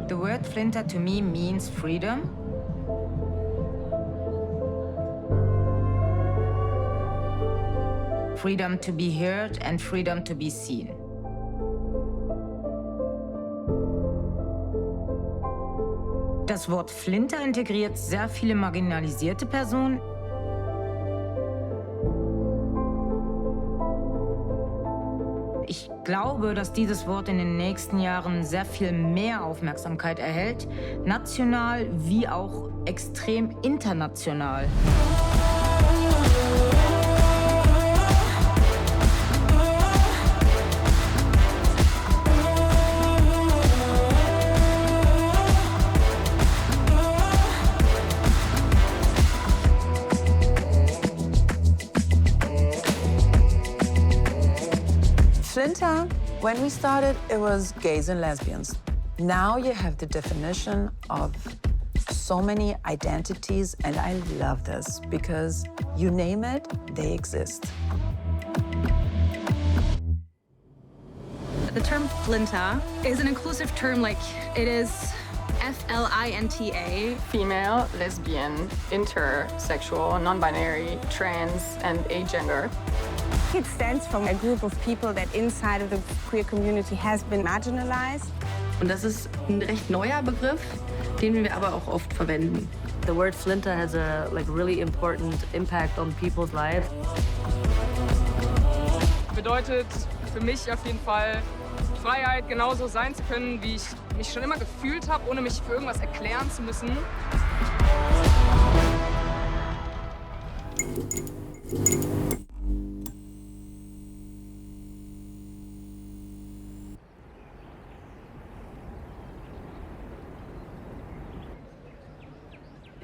The word FLINTA to me means freedom. Freedom to be heard and freedom to be seen. Das Wort FLINTA integriert sehr viele marginalisierte Personen. Ich glaube, dass dieses Wort in den nächsten Jahren sehr viel mehr Aufmerksamkeit erhält, national wie auch extrem international. FLINTA, when we started, it was gays and lesbians. Now you have the definition of so many identities, and I love this because you name it, they exist. The term FLINTA is an inclusive term, like it is FLINTA. Female, lesbian, intersexual, non-binary, trans, and agender. It stands for a group of people that inside of the queer community has been marginalized. Und das ist ein recht neuer Begriff, den wir aber auch oft verwenden. The word FLINTA has a really important impact on people's lives. Bedeutet für mich auf jeden Fall Freiheit, genauso sein zu können, wie ich mich schon immer gefühlt habe, ohne mich für irgendwas erklären zu müssen.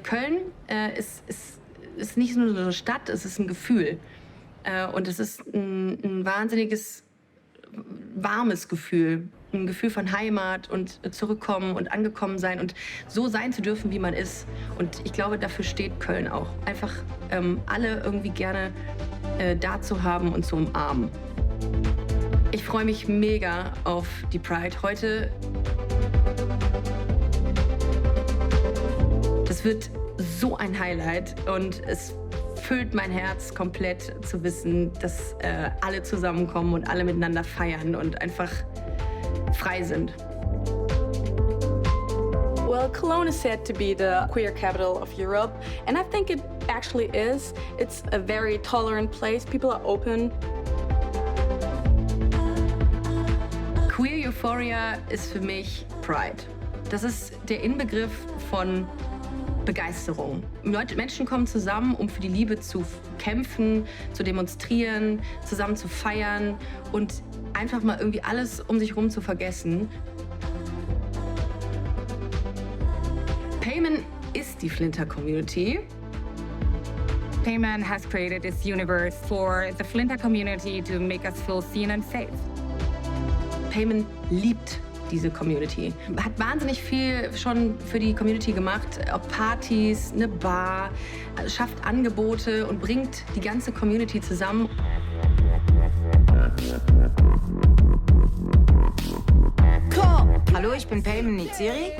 Köln ist nicht nur so eine Stadt, es ist ein Gefühl. Und es ist ein wahnsinniges, warmes Gefühl. Ein Gefühl von Heimat und zurückkommen und angekommen sein und so sein zu dürfen, wie man ist. Und ich glaube, dafür steht Köln auch. Einfach alle irgendwie gerne da zu haben und zu umarmen. Ich freue mich mega auf die Pride heute. Das wird so ein Highlight und es füllt mein Herz komplett zu wissen, dass alle zusammenkommen und alle miteinander feiern und einfach frei sind. Well, Cologne is said to be the queer capital of Europe, and I think it actually is. It's a very tolerant place. People are open. Queer Euphoria ist für mich Pride. Das ist der Inbegriff von Begeisterung. Menschen kommen zusammen, um für die Liebe zu kämpfen, zu demonstrieren, zusammen zu feiern und einfach mal irgendwie alles um sich herum zu vergessen. Payman ist die FLINTA-Community. Payman has created this universe for the FLINTA community to make us feel seen and safe. Payman liebt diese Community. Hat wahnsinnig viel schon für die Community gemacht. Ob Partys, eine Bar, schafft Angebote und bringt die ganze Community zusammen. Hallo, ich bin Payman Neziri,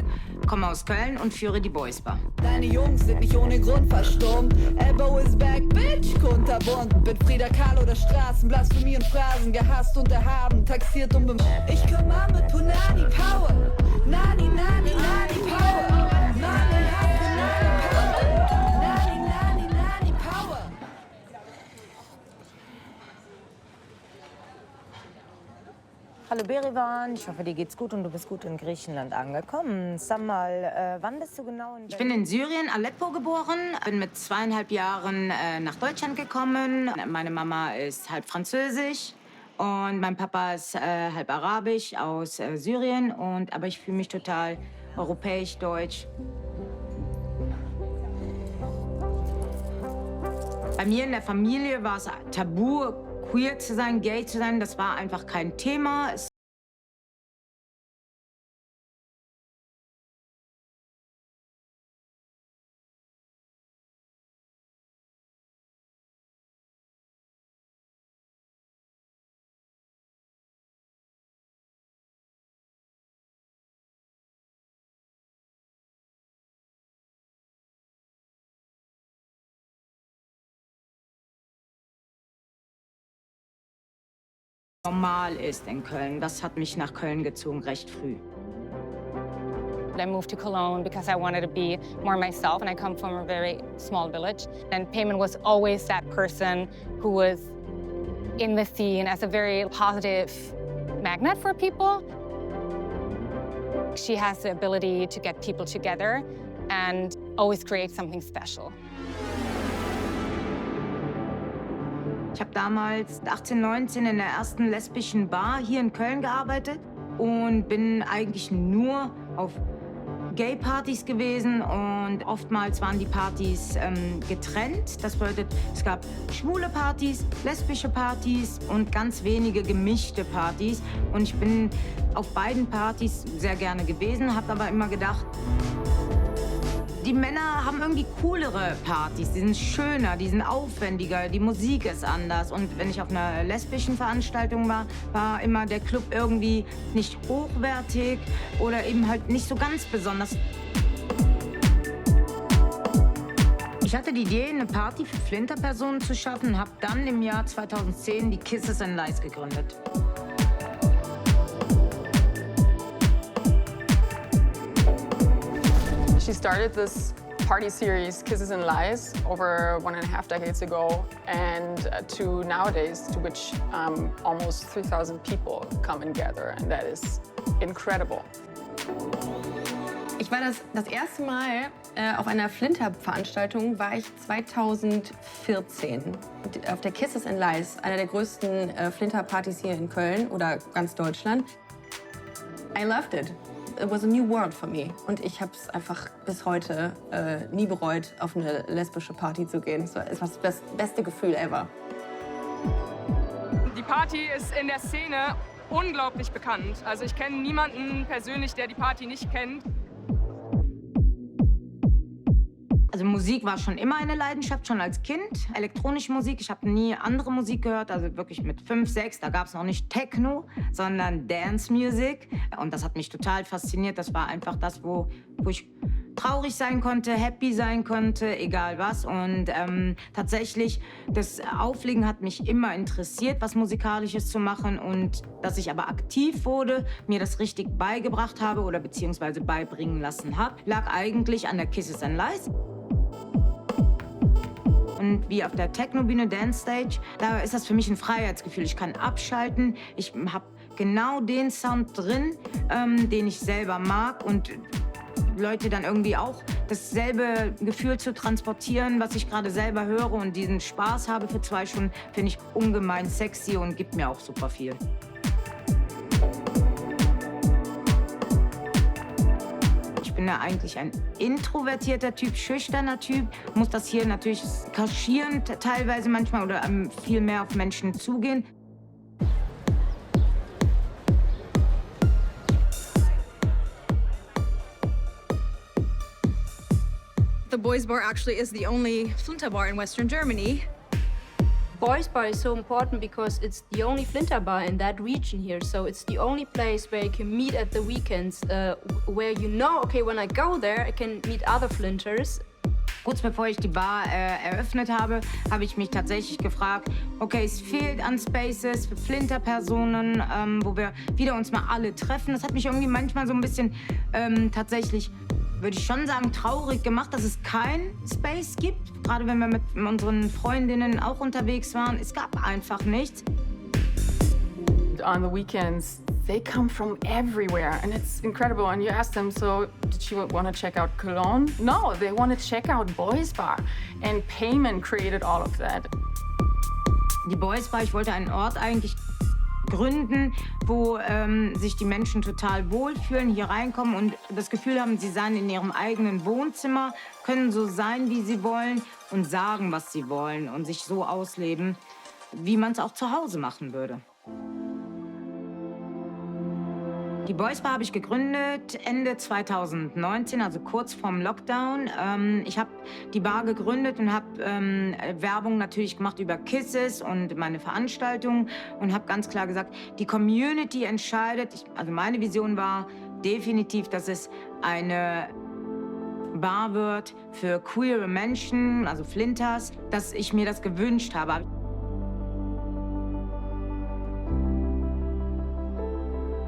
komme aus Köln und führe die Boize Bar. Deine Jungs sind nicht ohne Grund verstummt. Elbow is back, bitch, kunterbunt. Bin Frida Kahlo der Straßen, Blasphemie und Phrasen, gehasst und erhaben, taxiert und Ich komm an mit Punani Power. Nani, nani, nani Power. Nani, nani, Power. Nani, nani, nani Power. Hallo Berivan, ich hoffe, dir geht's gut und du bist gut in Griechenland angekommen. Sag mal, wann bist du genau in Berlin? Ich bin in Syrien, Aleppo geboren, bin mit 2,5 Jahren nach Deutschland gekommen. Meine Mama ist halb französisch und mein Papa ist halb arabisch aus Syrien. Aber ich fühle mich total europäisch, deutsch. Bei mir in der Familie war es tabu, queer zu sein, gay zu sein. Das war einfach kein Thema. normal ist in Köln. Das hat mich nach Köln gezogen, recht früh. I moved to Cologne because I wanted to be more myself, and I come from a very small village. And Payman was always that person who was in the scene as a very positive magnet for people. She has the ability to get people together and always create something special. Ich habe damals 18, 19 in der ersten lesbischen Bar hier in Köln gearbeitet und bin eigentlich nur auf Gay-Partys gewesen und oftmals waren die Partys getrennt. Das bedeutet, es gab schwule Partys, lesbische Partys und ganz wenige gemischte Partys. Und ich bin auf beiden Partys sehr gerne gewesen, habe aber immer gedacht, die Männer haben irgendwie coolere Partys, die sind schöner, die sind aufwendiger, die Musik ist anders. Und wenn ich auf einer lesbischen Veranstaltung war, war immer der Club irgendwie nicht hochwertig oder eben halt nicht so ganz besonders. Ich hatte die Idee, eine Party für FLINTA-Personen zu schaffen und habe dann im Jahr 2010 die Kisses and Lies gegründet. She started this party series, Kisses and Lies, over 1.5 decades ago, and to nowadays, to which almost 3,000 people come and gather, and that is incredible. Ich war das erste Mal auf einer FLINTA-Veranstaltung, war ich 2014 auf der Kisses and Lies, einer der größten FLINTA-Partys hier in Köln oder ganz Deutschland. I loved it. It was a new world for me. Und ich habe es einfach bis heute nie bereut, auf eine lesbische Party zu gehen. Es war das beste Gefühl ever. Die Party ist in der Szene unglaublich bekannt. Also ich kenne niemanden persönlich, der die Party nicht kennt. Also Musik war schon immer eine Leidenschaft, schon als Kind. Elektronische Musik, ich habe nie andere Musik gehört, also wirklich mit 5, 6, da gab es noch nicht Techno, sondern Dance Music. Und das hat mich total fasziniert. Das war einfach das, wo ich traurig sein konnte, happy sein konnte, egal was. Und tatsächlich, das Auflegen hat mich immer interessiert, was Musikalisches zu machen. Und dass ich aber aktiv wurde, mir das richtig beigebracht habe oder beziehungsweise beibringen lassen habe, lag eigentlich an der Kisses and Lies. Und wie auf der Techno-Bühne, Dance Stage, da ist das für mich ein Freiheitsgefühl. Ich kann abschalten, ich habe genau den Sound drin, den ich selber mag und Leute dann irgendwie auch dasselbe Gefühl zu transportieren, was ich gerade selber höre und diesen Spaß habe für 2 Stunden, finde ich ungemein sexy und gibt mir auch super viel. Ich bin ja eigentlich ein introvertierter Typ, schüchterner Typ, muss das hier natürlich kaschieren teilweise manchmal oder viel mehr auf Menschen zugehen. The Boize Bar actually is the only FLINTA bar in Western Germany. Boize Bar is so important because it's the only FLINTA bar in that region here. So it's the only place where you can meet at the weekends, where you know, okay, when I go there, I can meet other FLINTers. Kurz bevor ich die Bar eröffnet habe, habe ich mich tatsächlich gefragt, okay, es fehlt an Spaces für FLINTA-Personen, wo wir wieder uns mal alle treffen. Das hat mich irgendwie manchmal so ein bisschen tatsächlich, würde ich schon sagen, traurig gemacht, dass es keinen Space gibt. Gerade wenn wir mit unseren Freundinnen auch unterwegs waren. Es gab einfach nichts. On the weekends, they come from everywhere, and it's incredible. And you ask them, so did you want to check out Cologne? No, they want to check out Boize Bar. And Payman created all of that. Die Boize Bar, ich wollte einen Ort eigentlich gründen, wo sich die Menschen total wohlfühlen, hier reinkommen und das Gefühl haben, sie seien in ihrem eigenen Wohnzimmer, können so sein, wie sie wollen und sagen, was sie wollen und sich so ausleben, wie man es auch zu Hause machen würde. Die Boize Bar habe ich gegründet Ende 2019, also kurz vorm Lockdown. Ich habe die Bar gegründet und habe Werbung natürlich gemacht über Kisses und meine Veranstaltungen und habe ganz klar gesagt, die Community entscheidet. Also meine Vision war definitiv, dass es eine Bar wird für queere Menschen, also FLINTAs, dass ich mir das gewünscht habe.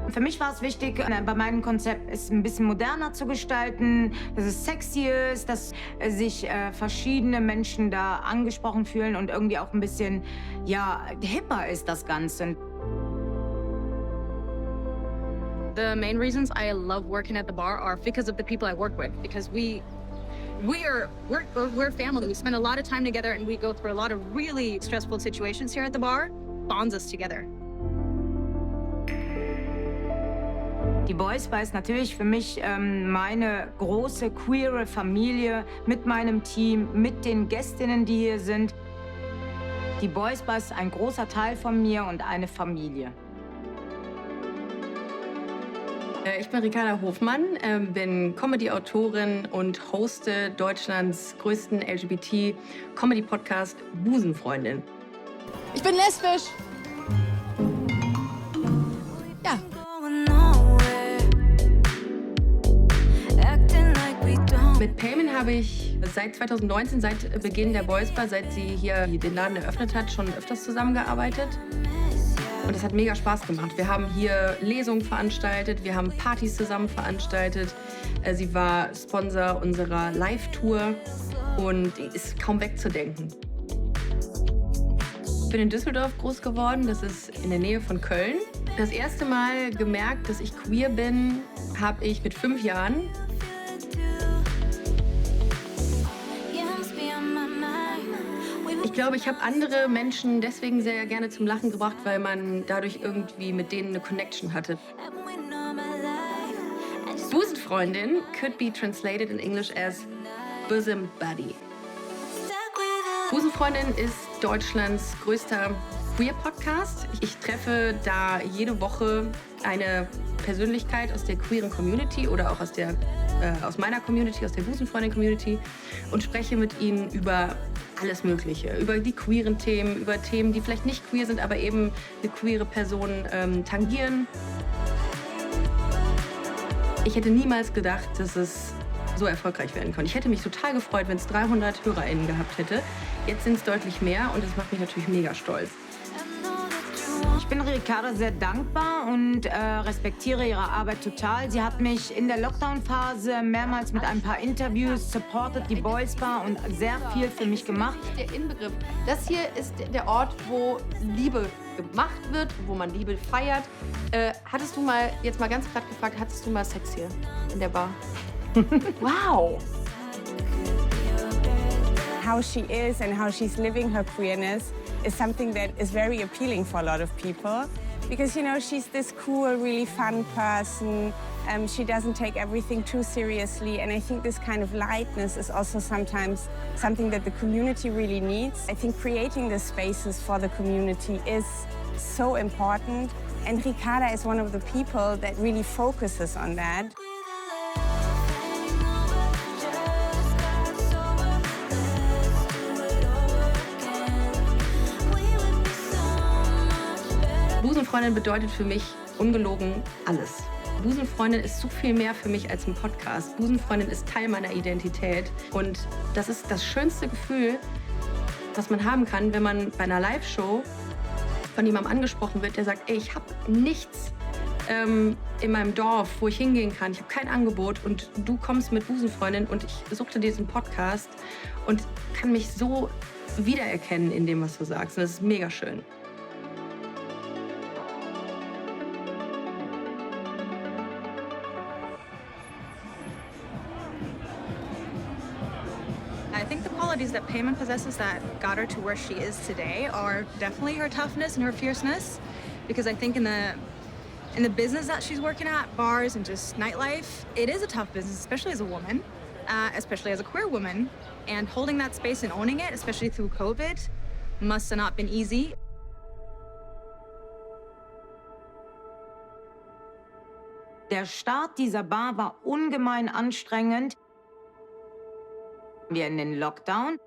Für mich war es wichtig, bei meinem Konzept es ein bisschen moderner zu gestalten, dass es sexy ist, dass sich verschiedene Menschen da angesprochen fühlen und irgendwie auch ein bisschen, ja, hipper ist das Ganze. The main reasons I love working at the bar are because of the people I work with, because we're family. We spend a lot of time together and we go through a lot of really stressful situations here at the bar. Bonds us together. Die Boize Bar ist natürlich für mich meine große queere Familie mit meinem Team, mit den Gästinnen, die hier sind. Die Boize Bar ist ein großer Teil von mir und eine Familie. Ich bin Ricarda Hofmann, bin Comedy-Autorin und hoste Deutschlands größten LGBT-Comedy-Podcast Busenfreundin. Ich bin lesbisch. Ja. Mit Payman habe ich seit 2019, seit Beginn der Boize Bar, seit sie hier den Laden eröffnet hat, schon öfters zusammengearbeitet. Und es hat mega Spaß gemacht. Wir haben hier Lesungen veranstaltet, wir haben Partys zusammen veranstaltet. Sie war Sponsor unserer Live-Tour und ist kaum wegzudenken. Ich bin in Düsseldorf groß geworden, das ist in der Nähe von Köln. Das erste Mal gemerkt, dass ich queer bin, habe ich mit 5 Jahren. Ich glaube, ich habe andere Menschen deswegen sehr gerne zum Lachen gebracht, weil man dadurch irgendwie mit denen eine Connection hatte. Busenfreundin could be translated in English as bosom buddy. Busenfreundin ist Deutschlands größter Queer-Podcast. Ich treffe da jede Woche eine Persönlichkeit aus der queeren Community oder auch aus meiner Community, aus der Busenfreundin-Community und spreche mit ihnen über alles Mögliche, über die queeren Themen, über Themen, die vielleicht nicht queer sind, aber eben eine queere Person tangieren. Ich hätte niemals gedacht, dass es so erfolgreich werden kann. Ich hätte mich total gefreut, wenn es 300 HörerInnen gehabt hätte. Jetzt sind es deutlich mehr und das macht mich natürlich mega stolz. Ich bin Ricarda sehr dankbar und respektiere ihre Arbeit total. Sie hat mich in der Lockdown-Phase mehrmals mit ein paar Interviews supportet, die Boize Bar, und sehr viel für mich gemacht. Der Inbegriff. Das hier ist der Ort, wo Liebe gemacht wird, wo man Liebe feiert. Hattest du mal, jetzt mal ganz platt gefragt, hattest du mal Sex hier in der Bar? Wow! How she is and how she's living her queerness is something that is very appealing for a lot of people because, you know, she's this cool, really fun person. She doesn't take everything too seriously, and I think this kind of lightness is also sometimes something that the community really needs. I think creating the spaces for the community is so important, and Ricarda is one of the people that really focuses on that. Busenfreundin bedeutet für mich ungelogen alles. Busenfreundin ist so viel mehr für mich als ein Podcast. Busenfreundin ist Teil meiner Identität. Und das ist das schönste Gefühl, was man haben kann, wenn man bei einer Live-Show von jemandem angesprochen wird, der sagt, ey, ich habe nichts in meinem Dorf, wo ich hingehen kann. Ich habe kein Angebot und du kommst mit Busenfreundin und ich suchte diesen Podcast und kann mich so wiedererkennen in dem, was du sagst. Und das ist mega schön. I think the qualities that Payman possesses that got her to where she is today are definitely her toughness and her fierceness. Because I think in the business that she's working at, bars and just nightlife, it is a tough business, especially as a woman, especially as a queer woman. And holding that space and owning it, especially through COVID, must have not been easy. Der Start dieser Bar war ungemein anstrengend. Wir in den Lockdown.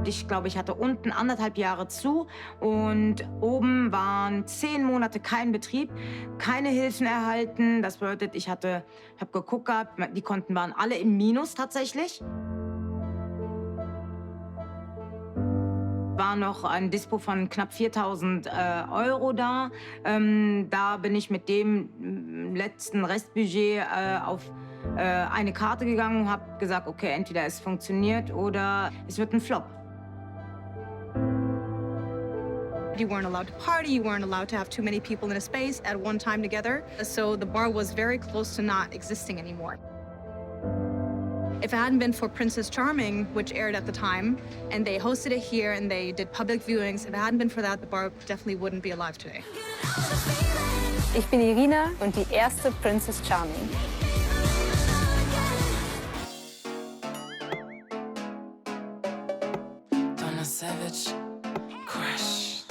Ich glaube, ich hatte unten 1,5 Jahre zu und oben waren 10 Monate kein Betrieb, keine Hilfen erhalten. Das bedeutet, ich habe geguckt, die Konten waren alle im Minus tatsächlich. war noch ein Dispo von knapp 4.000 Euro da. Da bin ich mit dem letzten Restbudget auf eine Karte gegangen und habe gesagt, okay, entweder es funktioniert oder es wird ein Flop. You weren't allowed to party, you weren't allowed to have too many people in a space at one time together. So the bar was very close to not existing anymore. If it hadn't been for Princess Charming, which aired at the time, and they hosted it here and they did public viewings, if it hadn't been for that, the bar definitely wouldn't be alive today. Ich bin Irina und die erste Princess Charming. Savage, Crash,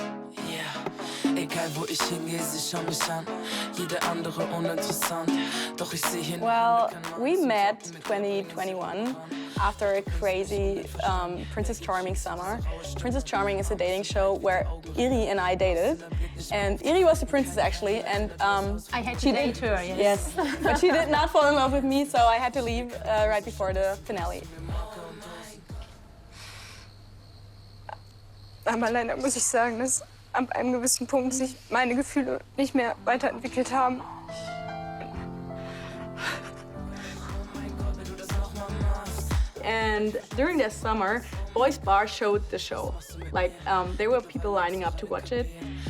yeah. Egal wo ich hingehe, sie schauen mich an. Jede andere uninteressant. Doch ich sehe hin. Well, we met 2021 after a crazy Princess Charming summer. Princess Charming is a dating show where Iri and I dated. And Iri was the princess, actually, and I had to date her, yes. Yes, but she did not fall in love with me, so I had to leave right before the finale. Aber leider muss ich sagen, dass ab einem gewissen Punkt sich meine Gefühle nicht mehr weiterentwickelt haben. And during that summer, Boize Bar showed the show. Like, there were people lining up to watch it,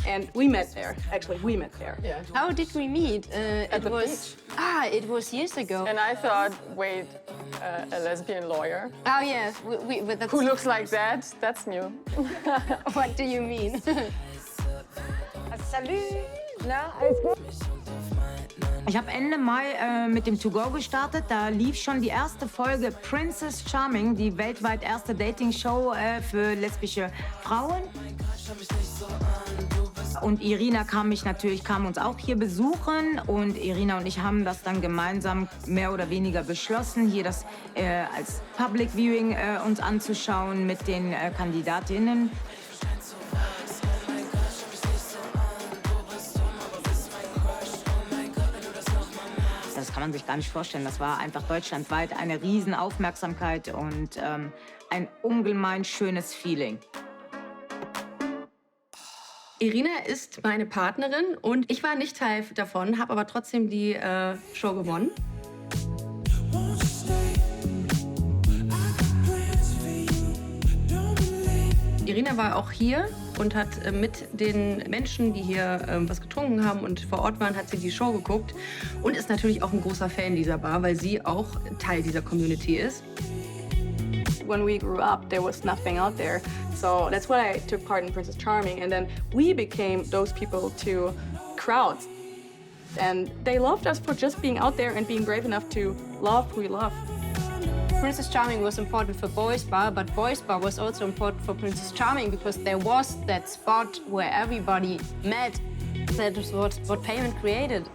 and we met there. Actually, we met there. Yeah. How did we meet? At the beach. It was years ago. And I thought, wait, a lesbian lawyer? Oh, yes. But that's... Who looks like that? That's new. What do you mean? Salut! Na, alles gut? Ich habe Ende Mai mit dem To Go gestartet. Da lief schon die erste Folge Princess Charming, die weltweit erste Dating-Show für lesbische Frauen. Und Irina kam uns auch hier besuchen. Und Irina und ich haben das dann gemeinsam mehr oder weniger beschlossen, hier das als Public Viewing uns anzuschauen mit den Kandidatinnen. Das kann man sich gar nicht vorstellen. Das war einfach deutschlandweit eine Riesenaufmerksamkeit und ein ungemein schönes Feeling. Irina ist meine Partnerin und ich war nicht Teil davon, habe aber trotzdem die Show gewonnen. Irina war auch hier und hat mit den Menschen, die hier was getrunken haben und vor Ort waren, hat sie die Show geguckt und ist natürlich auch ein großer Fan dieser Bar, weil sie auch Teil dieser Community ist. When we grew up, there was nothing out there. So that's why I took part in Princess Charming. And then we became those people to crowds. And they loved us for just being out there and being brave enough to love who we love. Princess Charming was important for Boize Bar, but Boize Bar was also important for Princess Charming because there was that spot where everybody met. That was what Payman created.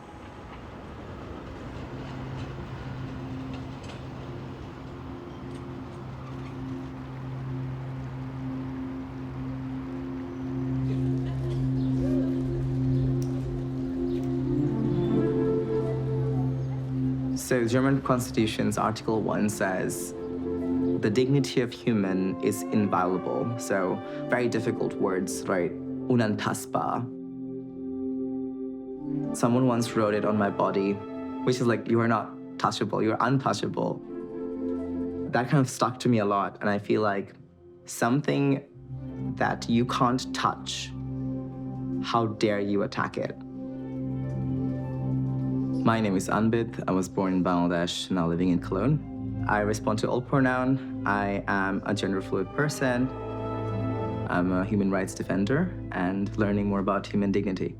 So German Constitution's Article 1 says, the dignity of human is inviolable. So very difficult words, right? Unantastbar. Someone once wrote it on my body, which is like, you are not touchable, you're untouchable. That kind of stuck to me a lot. And I feel like something that you can't touch, how dare you attack it? My name is Anbid. I was born in Bangladesh, now living in Cologne. I respond to all pronoun. I am a gender fluid person. I'm a human rights defender and learning more about human dignity.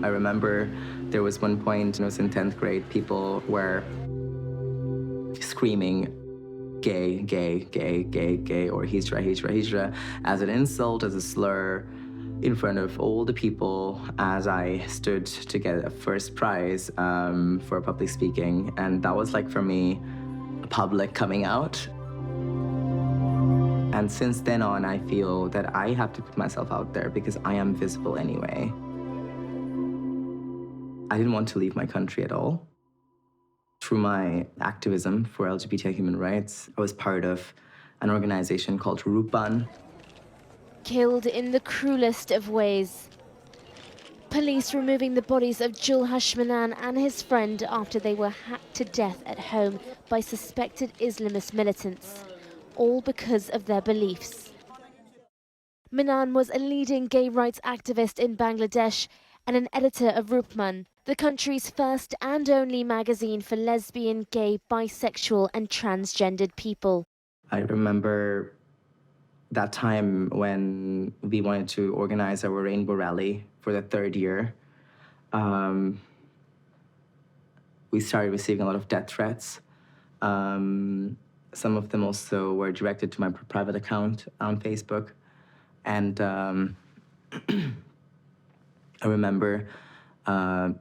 I remember there was one point, when I was in 10th grade, people were screaming gay, gay, gay, gay, gay, or hijra, hijra, hijra, as an insult, as a slur, in front of all the people as I stood to get a first prize for public speaking. And that was like, for me, a public coming out. And since then on, I feel that I have to put myself out there because I am visible anyway. I didn't want to leave my country at all. Through my activism for LGBT human rights, I was part of an organization called Rupan, killed in the cruelest of ways. Police removing the bodies of Jul Hashmanan and his friend after they were hacked to death at home by suspected Islamist militants, all because of their beliefs. Manan was a leading gay rights activist in Bangladesh and an editor of Rupman, the country's first and only magazine for lesbian, gay, bisexual and transgendered people. I remember that time when we wanted to organize our Rainbow Rally for the 3rd year. We started receiving a lot of death threats. Some of them also were directed to my private account on Facebook. And I remember,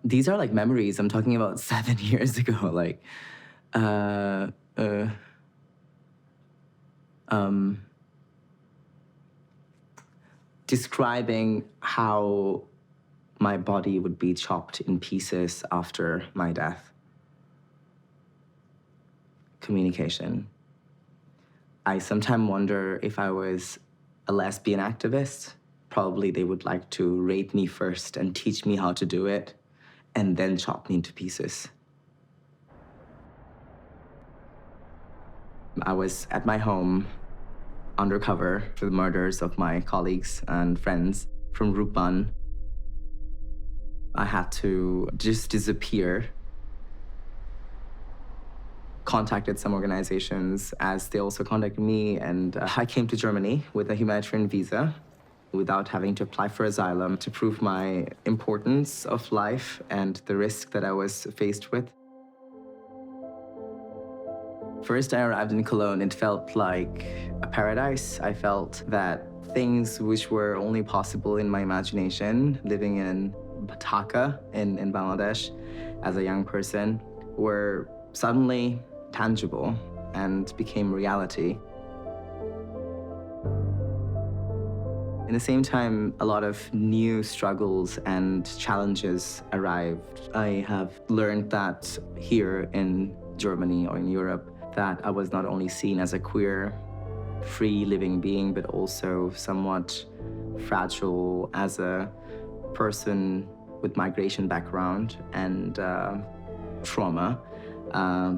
these are like memories. I'm talking about 7 years ago. Like, describing how my body would be chopped in pieces after my death. Communication. I sometimes wonder if I was a lesbian activist. Probably they would like to rape me first and teach me how to do it, and then chop me into pieces. I was at my home, undercover for the murders of my colleagues and friends from Rupman. I had to just disappear. Contacted some organizations as they also contacted me, and I came to Germany with a humanitarian visa without having to apply for asylum to prove my importance of life and the risk that I was faced with. First I arrived in Cologne, it felt like a paradise. I felt that things which were only possible in my imagination, living in Dhaka in Bangladesh as a young person, were suddenly tangible and became reality. At the same time, a lot of new struggles and challenges arrived. I have learned that here in Germany or in Europe, that I was not only seen as a queer, free living being, but also somewhat fragile as a person with migration background and trauma,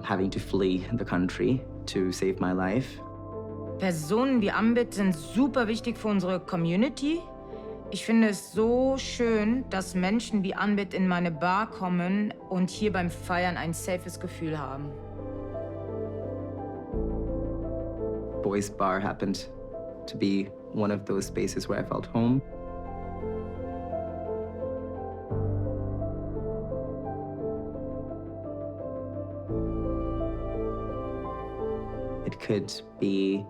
having to flee the country to save my life. Personen wie Anbid sind super wichtig für unsere Community. Ich finde es so schön, dass Menschen wie Anbid in meine Bar kommen und hier beim Feiern ein safes Gefühl haben. Boize Bar happened to be one of those spaces where I felt home. It could be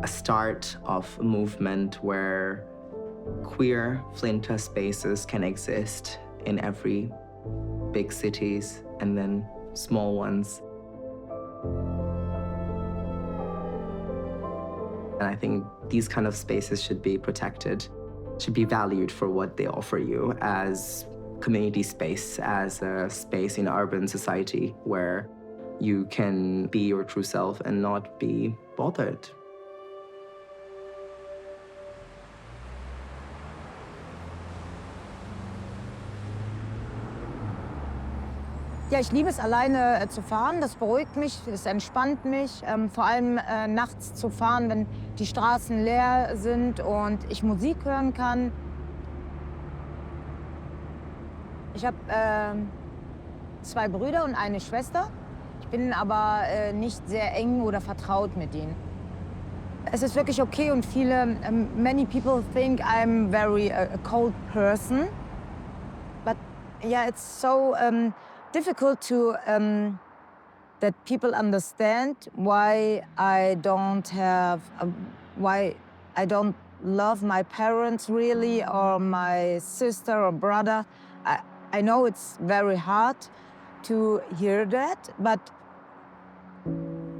a start of a movement where queer FLINTA spaces can exist in every big cities and then small ones. And I think these kind of spaces should be protected, should be valued for what they offer you as community space, as a space in urban society where you can be your true self and not be bothered. Ja, ich liebe es, alleine zu fahren. Das beruhigt mich, es entspannt mich. Vor allem nachts zu fahren, wenn die Straßen leer sind und ich Musik hören kann. Ich habe 2 Brüder und eine Schwester. Ich bin aber nicht sehr eng oder vertraut mit ihnen. Es ist wirklich okay und many people think I'm very a cold person. But yeah, it's so difficult to that people understand why I don't love my parents really, or my sister or brother. I know it's very hard to hear that, but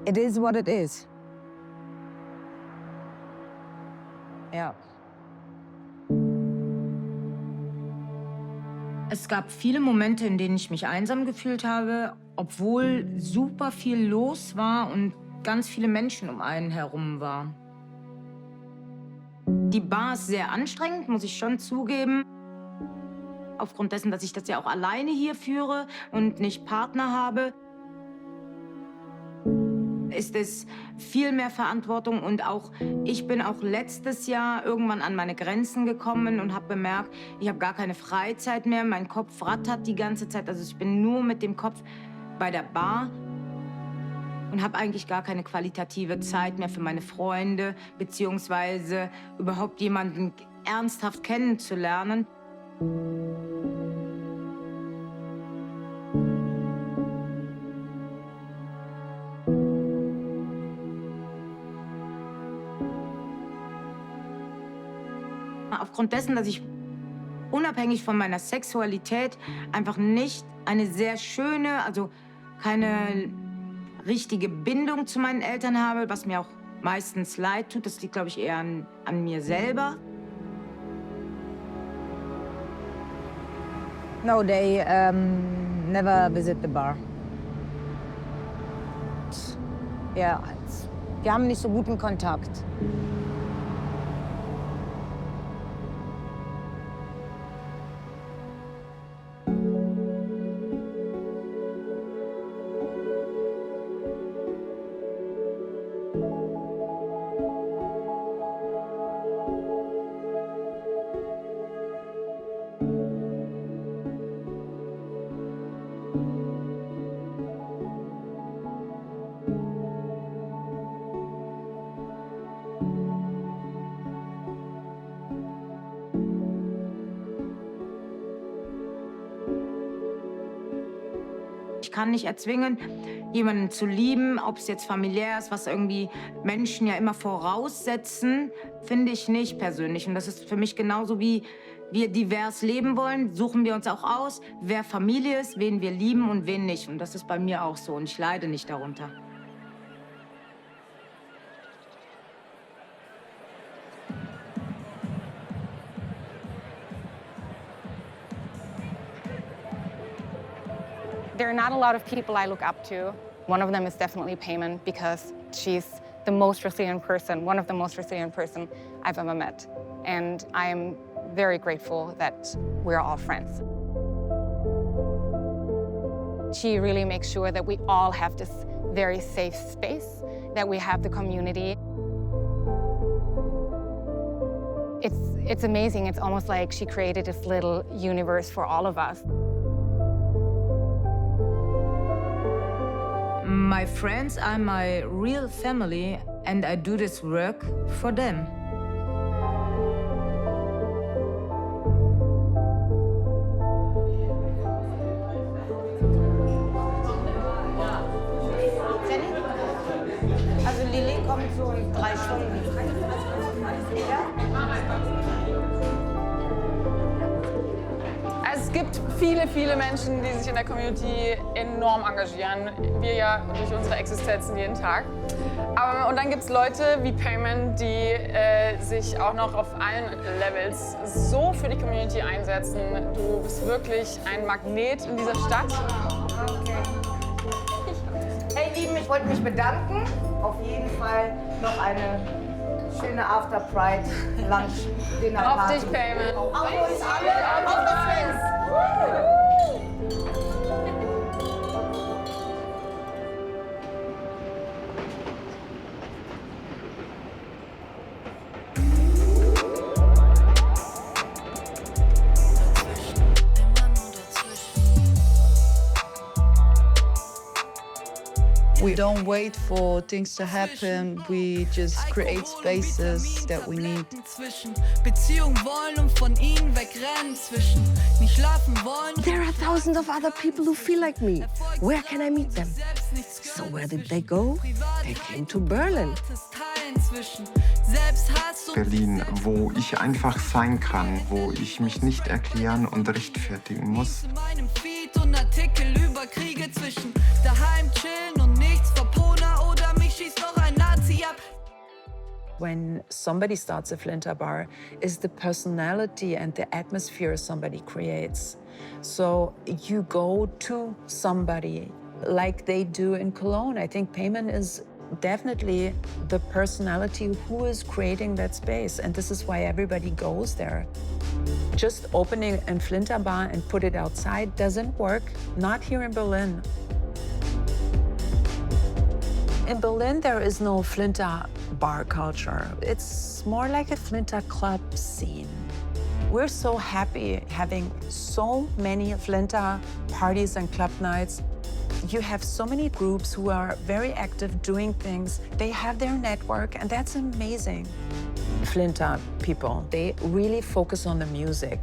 it is what it is. Ja. Es gab viele Momente, in denen ich mich einsam gefühlt habe, obwohl super viel los war und ganz viele Menschen um einen herum waren. Die Bar ist sehr anstrengend, muss ich schon zugeben. Aufgrund dessen, dass ich das ja auch alleine hier führe und nicht Partner habe, ist es viel mehr Verantwortung. Und auch ich bin auch letztes Jahr irgendwann an meine Grenzen gekommen und habe bemerkt, ich habe gar keine Freizeit mehr. Mein Kopf rattert die ganze Zeit. Also ich bin nur mit dem Kopf bei der Bar und habe eigentlich gar keine qualitative Zeit mehr für meine Freunde, beziehungsweise überhaupt jemanden ernsthaft kennenzulernen. Aufgrund dessen, dass ich unabhängig von meiner Sexualität einfach nicht eine sehr schöne, also keine richtige Bindung zu meinen Eltern habe, was mir auch meistens leid tut. Das liegt, glaube ich, eher an mir selber. No, they never visit the bar. Ja, wir haben nicht so guten Kontakt. Ich kann nicht erzwingen, jemanden zu lieben, ob es jetzt familiär ist, was irgendwie Menschen ja immer voraussetzen, finde ich nicht persönlich. Und das ist für mich genauso wie wir divers leben wollen, suchen wir uns auch aus, wer Familie ist, wen wir lieben und wen nicht. Und das ist bei mir auch so und ich leide nicht darunter. There are not a lot of people I look up to. One of them is definitely Payman because she's the most resilient person, one of the most resilient person I've ever met. And I'm very grateful that we're all friends. She really makes sure that we all have this very safe space, that we have the community. It's amazing. It's almost like she created this little universe for all of us. My friends are my real family, and I do this work for them. Also Lili kommt so in 3 Stunden. Es gibt viele, viele Menschen, die sich in der Community enorm engagieren. Wir ja durch unsere Existenzen jeden Tag. Und dann gibt es Leute wie Payman, die sich auch noch auf allen Levels so für die Community einsetzen. Du bist wirklich ein Magnet in dieser Stadt. Hey Lieben, ich wollte mich bedanken. Auf jeden Fall noch eine schöne After-Pride-Lunch-Dinner-Party. Auf dich, Payman. Auf uns alle, auf das Fest. We don't wait for things to happen, we just create spaces that we need. Beziehung wollen und von ihnen wegrennen zwischen nicht schlafen wollen. There are thousands of other people who feel like me. Where can I meet them? So where did they go? They came to Berlin. Berlin, wo ich einfach sein kann, wo ich mich nicht erklären und rechtfertigen muss. Und Artikel über Kriege zwischen daheim chillen und nichts Verpona oder mich schießt noch ein Nazi ab. When somebody starts a FLINTA bar, is the personality and the atmosphere somebody creates. So you go to somebody like they do in Cologne. I think Payman is definitely the personality who is creating that space, and this is why everybody goes there. Just opening a FLINTA bar and put it outside doesn't work, not here in Berlin. In Berlin, there is no FLINTA bar culture. It's more like a FLINTA club scene. We're so happy having so many FLINTA parties and club nights. You have so many groups who are very active doing things. They have their network, and that's amazing. FLINTA people, they really focus on the music.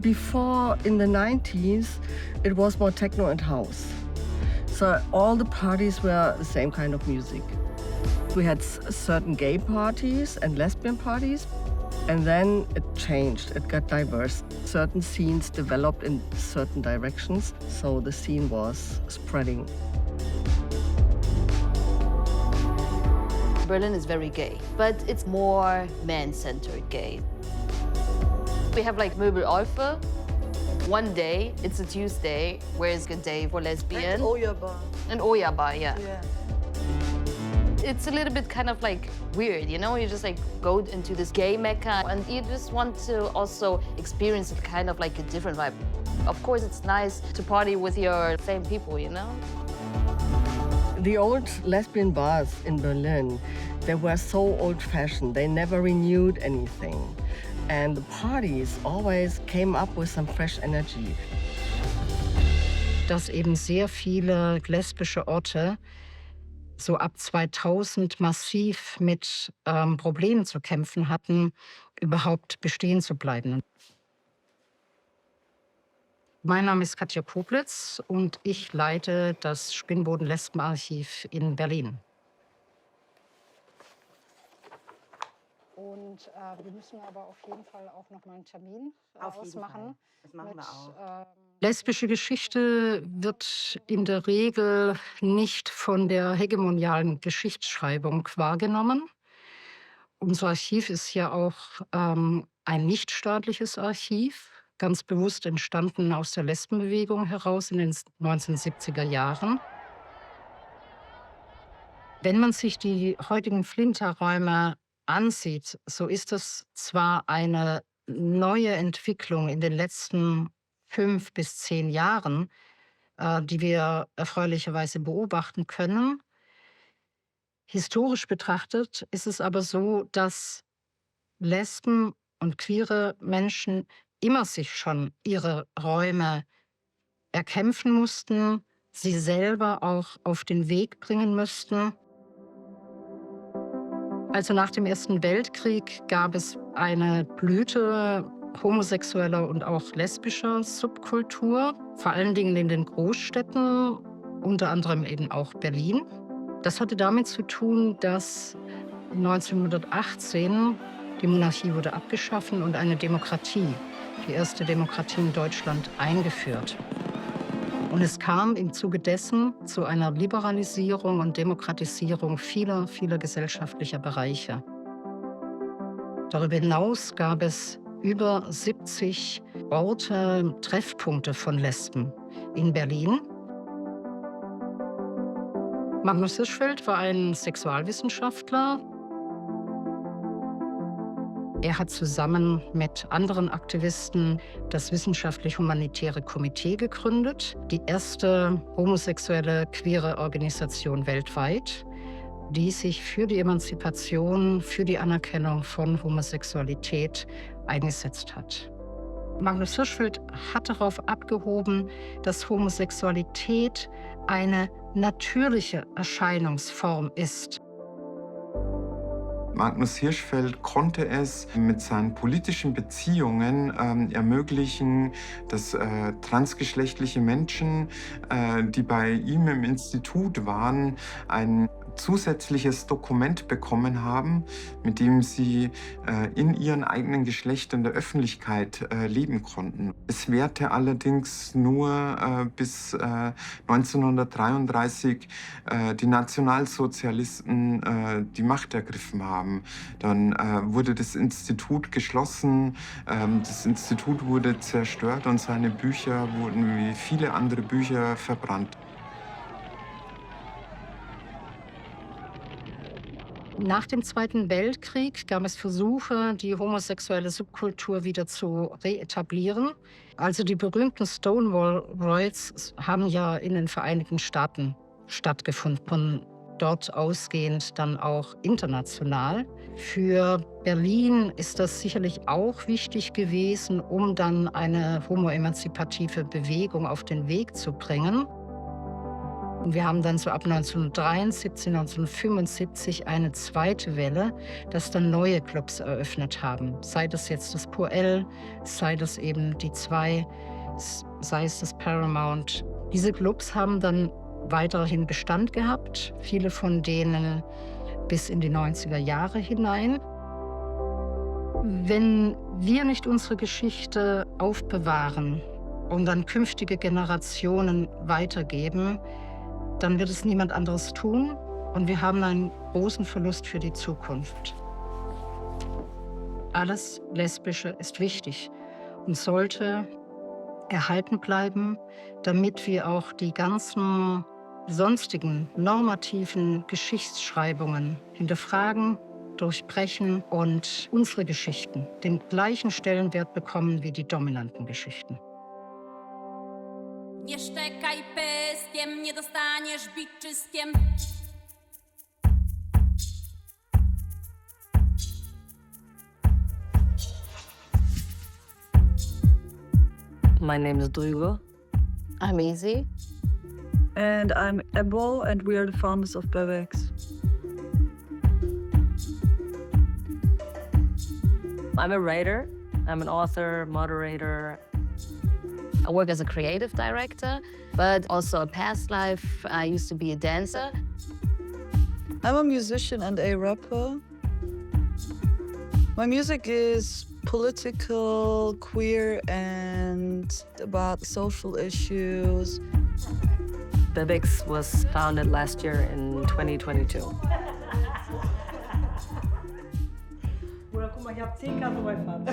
Before, in the 90s, it was more techno and house. So all the parties were the same kind of music. We had certain gay parties and lesbian parties, and then it changed, it got diverse. Certain scenes developed in certain directions, so the scene was spreading. Berlin is very gay, but it's more man-centered gay. We have like Möbel Alpha. One day, it's a Tuesday, where it's a day for lesbian. And Boize Bar. And Boize Bar, yeah. It's a little bit kind of like weird, you know? You just like go into this gay mecca and you just want to also experience it kind of like a different vibe. Of course, it's nice to party with your same people, you know? The old lesbian bars in Berlin, they were so old-fashioned. They never renewed anything. And the parties always came up with some fresh energy. Dass eben sehr viele lesbische Orte so ab 2000 massiv mit Problemen zu kämpfen hatten, überhaupt bestehen zu bleiben. Mein Name ist Katja Koblitz und ich leite das Spinnboden-Lesben-Archiv in Berlin. Und wir müssen aber auf jeden Fall auch noch mal einen Termin ausmachen. Das machen wir auch. Lesbische Geschichte wird in der Regel nicht von der hegemonialen Geschichtsschreibung wahrgenommen. Unser Archiv ist ja auch ein nichtstaatliches Archiv, ganz bewusst entstanden aus der Lesbenbewegung heraus in den 1970er Jahren. Wenn man sich die heutigen FLINTA-Räume ansieht, so ist es zwar eine neue Entwicklung in den letzten 5 bis 10 Jahren, die wir erfreulicherweise beobachten können. Historisch betrachtet ist es aber so, dass Lesben und queere Menschen immer sich schon ihre Räume erkämpfen mussten, sie selber auch auf den Weg bringen müssten. Also nach dem Ersten Weltkrieg gab es eine Blüte homosexueller und auch lesbischer Subkultur, vor allen Dingen in den Großstädten, unter anderem eben auch Berlin. Das hatte damit zu tun, dass 1918 die Monarchie wurde abgeschaffen und eine Demokratie, die erste Demokratie in Deutschland, eingeführt. Und es kam im Zuge dessen zu einer Liberalisierung und Demokratisierung vieler gesellschaftlicher Bereiche. Darüber hinaus gab es über 70 Orte, Treffpunkte von Lesben in Berlin. Magnus Hirschfeld war ein Sexualwissenschaftler. Er hat zusammen mit anderen Aktivisten das Wissenschaftlich-Humanitäre Komitee gegründet, die erste homosexuelle, queere Organisation weltweit, die sich für die Emanzipation, für die Anerkennung von Homosexualität eingesetzt hat. Magnus Hirschfeld hat darauf abgehoben, dass Homosexualität eine natürliche Erscheinungsform ist. Magnus Hirschfeld konnte es mit seinen politischen Beziehungen ermöglichen, dass transgeschlechtliche Menschen, die bei ihm im Institut waren, ein zusätzliches Dokument bekommen haben, mit dem sie in ihren eigenen Geschlecht in der Öffentlichkeit leben konnten. Es währte allerdings nur bis 1933 die Nationalsozialisten die Macht ergriffen haben. Dann wurde das Institut geschlossen, das Institut wurde zerstört und seine Bücher wurden wie viele andere Bücher verbrannt. Nach dem Zweiten Weltkrieg gab es Versuche, die homosexuelle Subkultur wieder zu reetablieren. Also die berühmten Stonewall Riots haben ja in den Vereinigten Staaten stattgefunden, von dort ausgehend dann auch international. Für Berlin ist das sicherlich auch wichtig gewesen, um dann eine homoemanzipative Bewegung auf den Weg zu bringen. Und wir haben dann so ab 1973, 1975 eine zweite Welle, dass dann neue Clubs eröffnet haben. Sei das jetzt das Poel, sei das eben die 2, sei es das Paramount. Diese Clubs haben dann weiterhin Bestand gehabt, viele von denen bis in die 90er Jahre hinein. Wenn wir nicht unsere Geschichte aufbewahren und dann künftige Generationen weitergeben, dann wird es niemand anderes tun und wir haben einen großen Verlust für die Zukunft. Alles Lesbische ist wichtig und sollte erhalten bleiben, damit wir auch die ganzen sonstigen normativen Geschichtsschreibungen hinterfragen, durchbrechen und unsere Geschichten den gleichen Stellenwert bekommen wie die dominanten Geschichten. Nie szczekaj pyskiem, nie dostaniesz biczyskiem. My name is Duygu. I'm Easy. And I'm Ebol, and we are the founders of Bebex. I'm a writer. I'm an author, moderator. I work as a creative director, but also a past life, I used to be a dancer. I'm a musician and a rapper. My music is political, queer, and about social issues. Bebex was founded last year in 2022. Guck mal, ich hab 10 Karten bei Vater.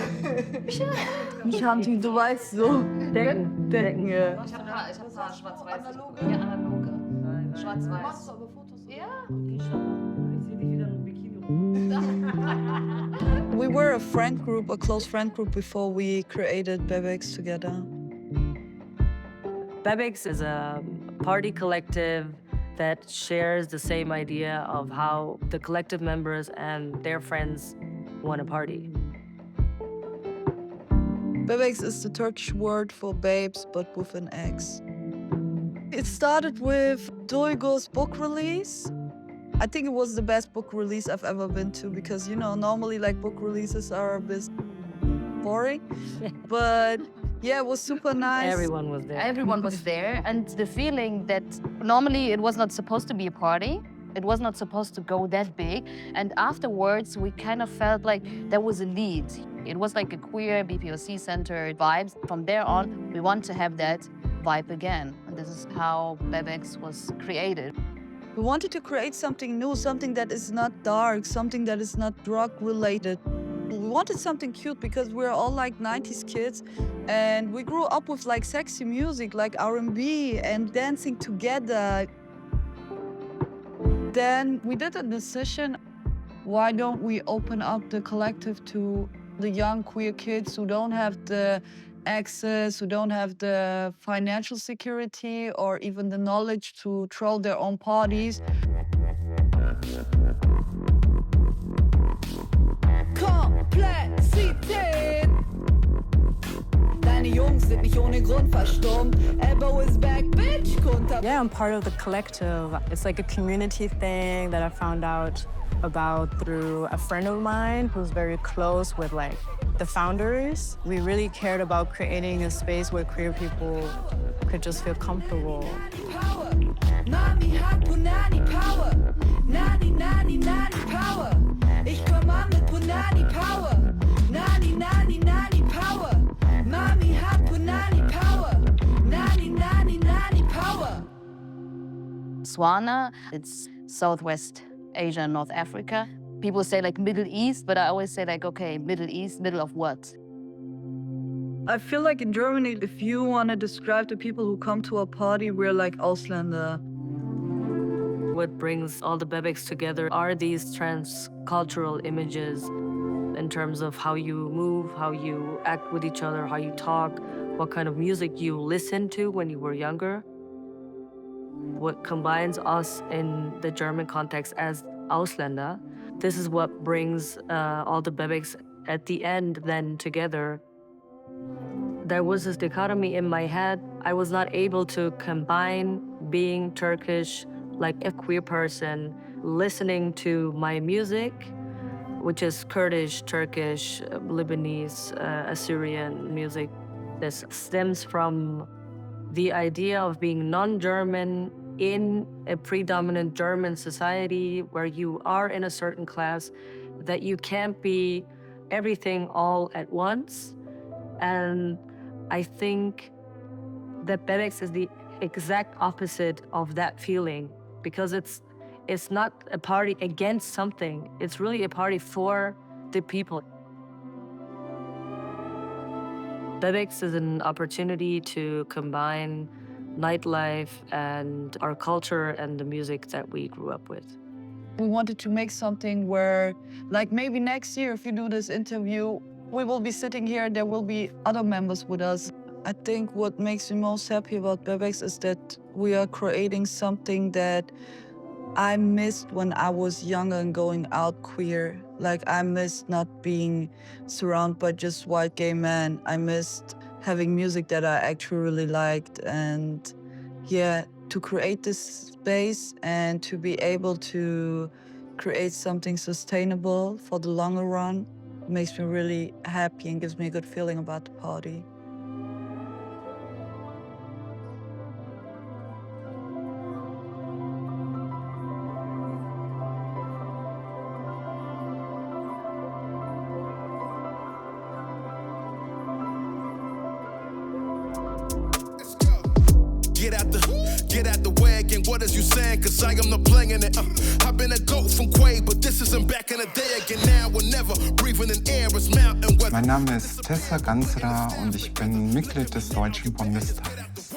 Nicht Handtüten, du weißt so. Decken, ja. Ich hab ein paar schwarz-weiß. Ja, analoge. Schwarz-weiß. Machst du aber Fotos? Ja. Ich seh dich wieder im Bikini. We were a friend group, a close friend group, before we created Bebex together. Bebex is a party collective that shares the same idea of how the collective members and their friends want to party. Bebex is the Turkish word for babes, but with an X. It started with Duygu's book release. I think it was the best book release I've ever been to because, you know, normally like book releases are a bit boring, but yeah, it was super nice. Everyone was there. Everyone was there, and the feeling that normally it was not supposed to be a party. It was not supposed to go that big, and afterwards we kind of felt like there was a need. It was like a queer BPOC-centered vibe. From there on, we want to have that vibe again, and this is how Bebex was created. We wanted to create something new, something that is not dark, something that is not drug-related. We wanted something cute because we're all like 90s kids and we grew up with like sexy music, like R&B and dancing together. Then we did a decision, why don't we open up the collective to the young queer kids who don't have the access, who don't have the financial security or even the knowledge to throw their own parties. Komplexität. Deine Jungs sind nicht ohne Grund verstummt. Elbow is back, bitch. Yeah, I'm part of the collective. It's like a community thing that I found out about through a friend of mine who's very close with like the founders. We really cared about creating a space where queer people could just feel comfortable. Power. Mami hat Punani Power. Nani, nani, nani Power. Ich komm an mit Punani Power. Nani, nani, nani Power. Mami hat Punani Power. Nani, nani, nani Power. Swana, it's Southwest Asia and North Africa. People say like Middle East, but I always say like, okay, Middle East, middle of what? I feel like in Germany, if you want to describe the people who come to a party, we're like Ausländer. what brings all the Bebex together are these transcultural images in terms of how you move, how you act with each other, how you talk, what kind of music you listened to when you were younger. What combines us in the German context as Ausländer, this is what brings all the Bebex at the end then together. There was this dichotomy in my head. I was not able to combine being Turkish, like a queer person, listening to my music, which is Kurdish, Turkish, Lebanese, Assyrian music. This stems from the idea of being non-German in a predominant German society where you are in a certain class, that you can't be everything all at once. And I think that Bebex is the exact opposite of that feeling, because it's not a party against something. It's really a party for the people. Bebex is an opportunity to combine nightlife and our culture and the music that we grew up with. We wanted to make something where, like maybe next year, if you do this interview, we will be sitting here and there will be other members with us. I think what makes me most happy about Bebex is that we are creating something that I missed when I was younger and going out queer. Like, I missed not being surrounded by just white gay men. I missed having music that I actually really liked. And yeah, to create this space and to be able to create something sustainable for the longer run makes me really happy and gives me a good feeling about the party. Get out the wagon, what is you saying? Cause I am not playing it. I've been a goat from Quay, but this isn't back in the day again. Now or never, breathing in air is mountain weather. Mein Name ist Tessa Ganserer und ich bin Mitglied des Deutschen Bundestages.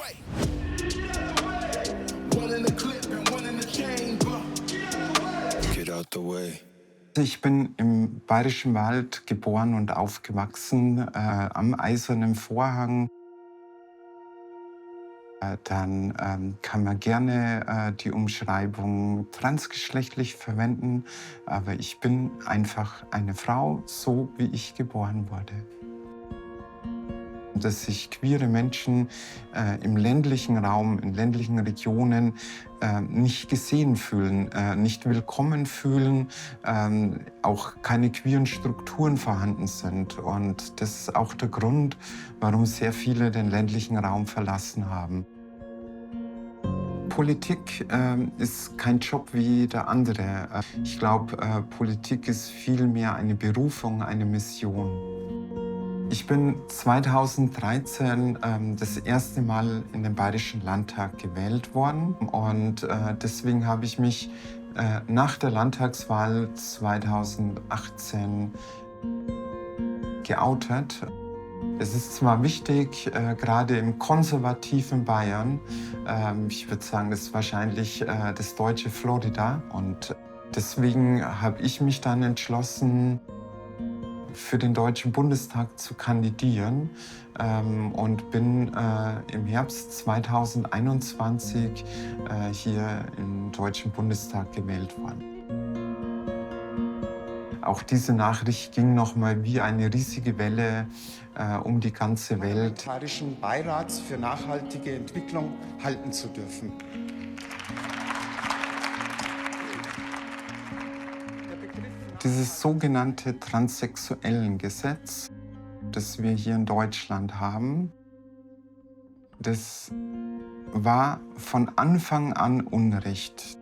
Get out the way. Ich bin im Bayerischen Wald geboren und aufgewachsen, am Eisernen Vorhang. Dann kann man gerne die Umschreibung transgeschlechtlich verwenden, aber ich bin einfach eine Frau, so wie ich geboren wurde. Dass sich queere Menschen im ländlichen Raum, in ländlichen Regionen nicht gesehen fühlen, nicht willkommen fühlen, auch keine queeren Strukturen vorhanden sind. Und das ist auch der Grund, warum sehr viele den ländlichen Raum verlassen haben. Politik ist kein Job wie der andere. Ich glaube, Politik ist vielmehr eine Berufung, eine Mission. Ich bin 2013 das erste Mal in den Bayerischen Landtag gewählt worden und deswegen habe ich mich nach der Landtagswahl 2018 geoutet. Es ist zwar wichtig, gerade im konservativen Bayern, ich würde sagen, das ist wahrscheinlich das deutsche Florida, und deswegen habe ich mich dann entschlossen, für den Deutschen Bundestag zu kandidieren und bin im Herbst 2021 hier im Deutschen Bundestag gewählt worden. Auch diese Nachricht ging nochmal wie eine riesige Welle um die ganze Welt. Des Bayerischen Beirats für nachhaltige Entwicklung halten zu dürfen. Dieses sogenannte Transsexuellengesetz, das wir hier in Deutschland haben, das war von Anfang an Unrecht.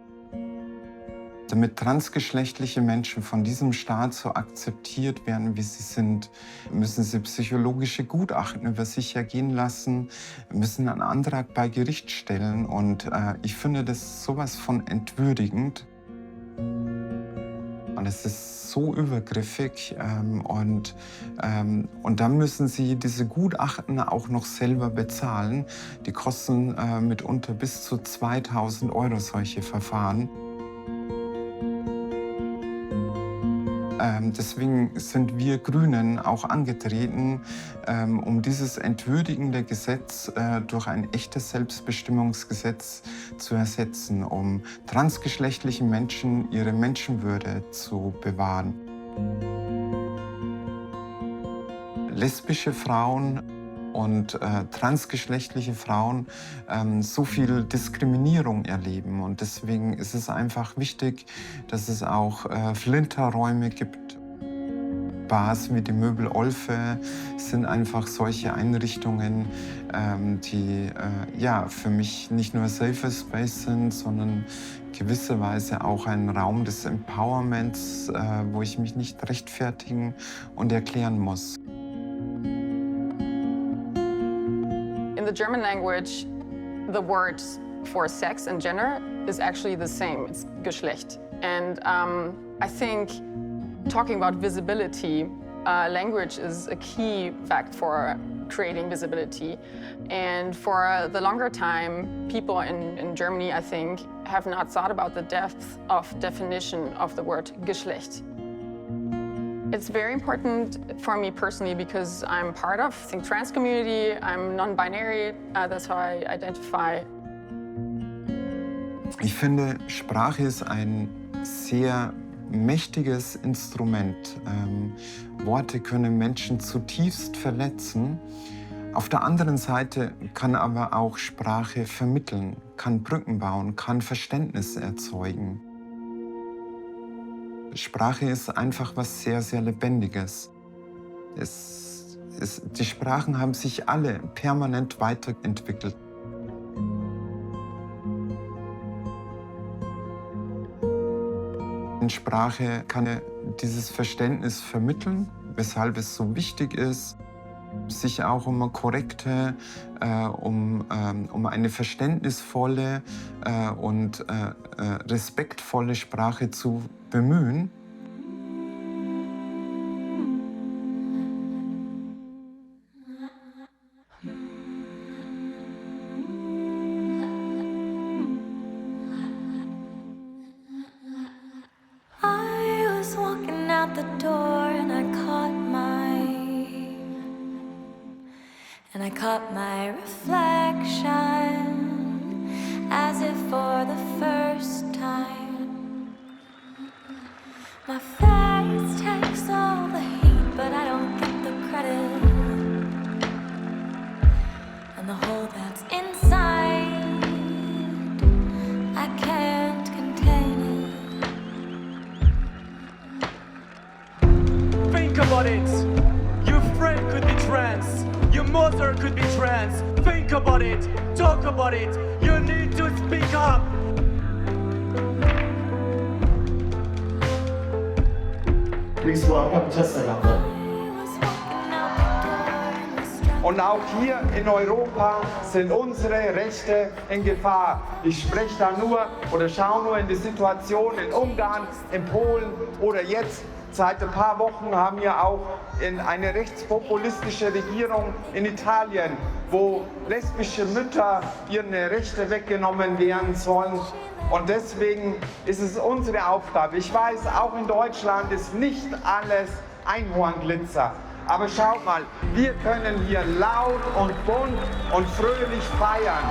Damit transgeschlechtliche Menschen von diesem Staat so akzeptiert werden, wie sie sind, müssen sie psychologische Gutachten über sich ergehen lassen, müssen einen Antrag bei Gericht stellen. Und ich finde das sowas von entwürdigend. Und es ist so übergriffig und dann müssen sie diese Gutachten auch noch selber bezahlen. Die kosten mitunter bis zu 2.000 € solche Verfahren. Deswegen sind wir Grünen auch angetreten, um dieses entwürdigende Gesetz durch ein echtes Selbstbestimmungsgesetz zu ersetzen, um transgeschlechtlichen Menschen ihre Menschenwürde zu bewahren. Lesbische Frauen und transgeschlechtliche Frauen so viel Diskriminierung erleben. Und deswegen ist es einfach wichtig, dass es auch FLINTA-Räume gibt. Bars wie die Möbel Olfe sind einfach solche Einrichtungen, die ja, für mich nicht nur Safe Space sind, sondern gewisserweise auch ein Raum des Empowerments, wo ich mich nicht rechtfertigen und erklären muss. In the German language, the word for sex and gender is actually the same. It's Geschlecht. And I think talking about visibility, language is a key fact for creating visibility. And for the longer time, people in Germany, I think, have not thought about the depth of definition of the word Geschlecht. It's very important for me personally because I'm part of the trans community. I'm non-binary, that's how I identify. Ich finde, Sprache ist ein sehr mächtiges Instrument. Worte können Menschen zutiefst verletzen. Auf der anderen Seite kann aber auch Sprache vermitteln, kann Brücken bauen, kann Verständnis erzeugen. Sprache ist einfach was sehr, sehr Lebendiges. Die Sprachen haben sich alle permanent weiterentwickelt. In Sprache kann dieses Verständnis vermitteln, weshalb es so wichtig ist, sich auch um eine korrekte, um eine verständnisvolle und respektvolle Sprache zu bemühen. I was walking out the door and I caught my reflection as if for the first time. My face takes all the heat, but I don't get the credit. And the hole that's inside, I can't contain it. Think about it. Your friend could be trans. Your mother could be trans. Think about it. Talk about it. You need to speak up. Please welcome Tessa Ganserer. Und auch hier in Europa sind unsere Rechte in Gefahr. Ich spreche da nur oder schaue nur in die Situation in Ungarn, in Polen oder jetzt. Seit ein paar Wochen haben wir auch eine rechtspopulistische Regierung in Italien, wo lesbische Mütter ihre Rechte weggenommen werden sollen. Und deswegen ist es unsere Aufgabe. Ich weiß, auch in Deutschland ist nicht alles Einhornglitzer. Aber schaut mal, wir können hier laut und bunt und fröhlich feiern.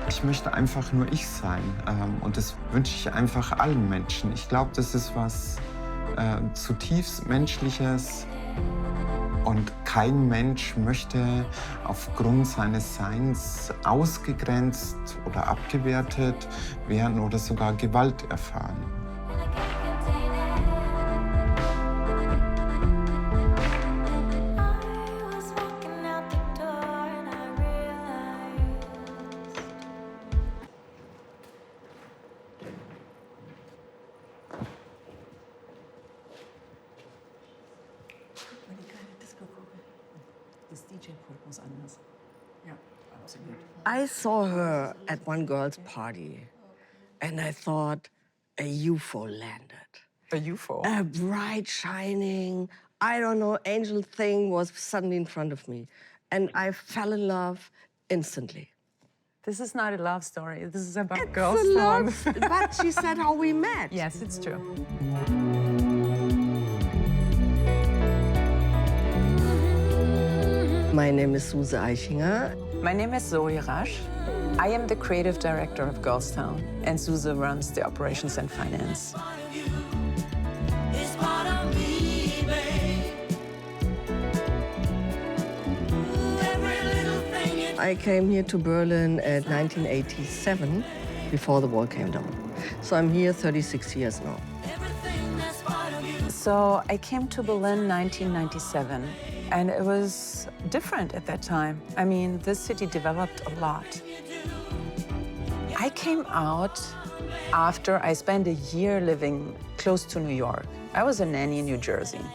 Ich möchte einfach nur ich sein und das wünsche ich einfach allen Menschen. Ich glaube, das ist was zutiefst Menschliches und kein Mensch möchte aufgrund seines Seins ausgegrenzt oder abgewertet werden oder sogar Gewalt erfahren. I saw her at one girl's party, and I thought a UFO landed. A UFO? A bright, shining, I don't know, angel thing was suddenly in front of me. And I fell in love instantly. This is not a love story. This is about It's Girls a Town. love, but she said how we met. Yes, it's true. My name is Suse Eichinger. My name is Zoe Rasch. I am the creative director of Girls Town, and Suse runs the operations and finance. I came here to Berlin at 1987, before the wall came down. So I'm here 36 years now. So I came to Berlin 1997, and it was different at that time. I mean, this city developed a lot. I came out after I spent a year living close to New York. I was a nanny in New Jersey.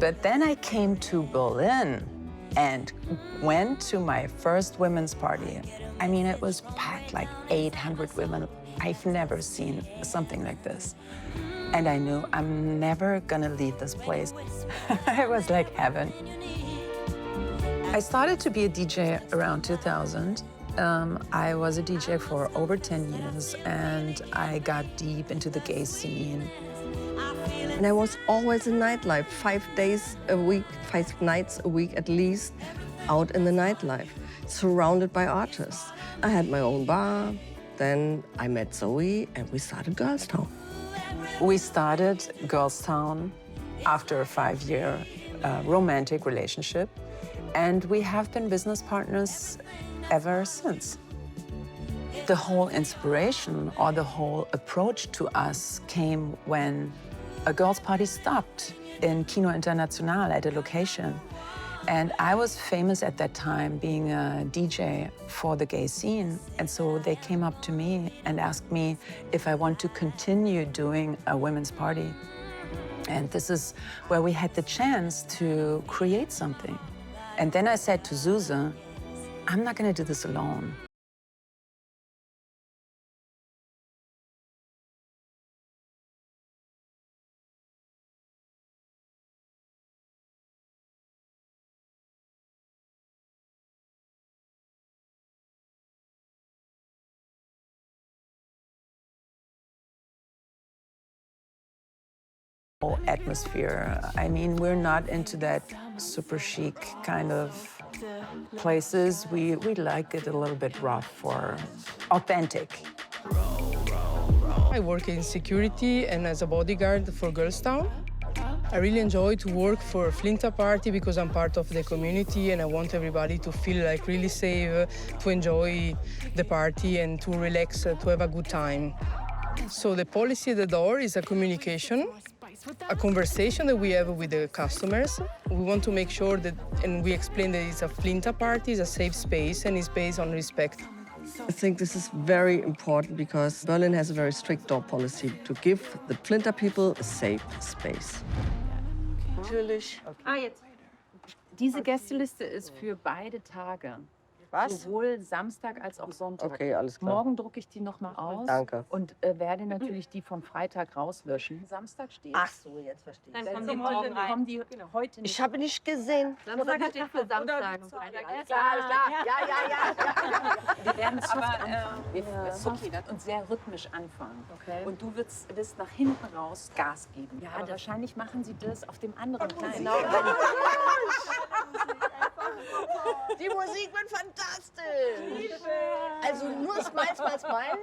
But then I came to Berlin and went to my first women's party. I mean, it was packed, like 800 women. I've never seen something like this. And I knew I'm never gonna leave this place. It was like heaven. I started to be a DJ around 2000. I was a DJ for over 10 years, and I got deep into the gay scene. And I was always in nightlife, 5 days a week, 5 nights a week at least, out in the nightlife, surrounded by artists. I had my own bar, then I met Zoe, and we started Girls Town. We started Girls Town after a 5-year romantic relationship, and we have been business partners ever since. The whole inspiration or the whole approach to us came when a girls' party stopped in Kino International at a location. And I was famous at that time being a DJ for the gay scene. And so they came up to me and asked me if I want to continue doing a women's party. And this is where we had the chance to create something. And then I said to Suse, I'm not gonna do this alone. Atmosphere. I mean, we're not into that super chic kind of places. We like it a little bit rough or authentic. I work in security and as a bodyguard for Girls Town. I really enjoy to work for FLINTA party because I'm part of the community and I want everybody to feel like really safe, to enjoy the party and to relax, to have a good time. So the policy at the door is a communication, a conversation that we have with the customers. We want to make sure that, and we explain that it's a FLINTA party, it's a safe space, and it's based on respect. I think this is very important because Berlin has a very strict door policy to give the FLINTA people a safe space. Natürlich. Ah, jetzt. Diese Gästeliste ist für beide Tage. Was? Sowohl Samstag als auch Sonntag. Okay, alles klar. Morgen drucke ich die noch mal aus. Danke. Und werde natürlich die von Freitag rauslöschen. Samstag steht. Ach so, jetzt verstehe ich. Dann kommen die morgen rein. Kommen die heute nicht. Ich habe nicht gesehen. Samstag steht für Samstag. Alles klar, ja. Wir werden soft und sehr rhythmisch anfangen. Okay. Und du wirst nach hinten raus Gas geben. Ja, aber wahrscheinlich machen sie das auf dem anderen kleinen. Genau. Die Musik wird fantastisch. Also nur Smile, Smile, Smile.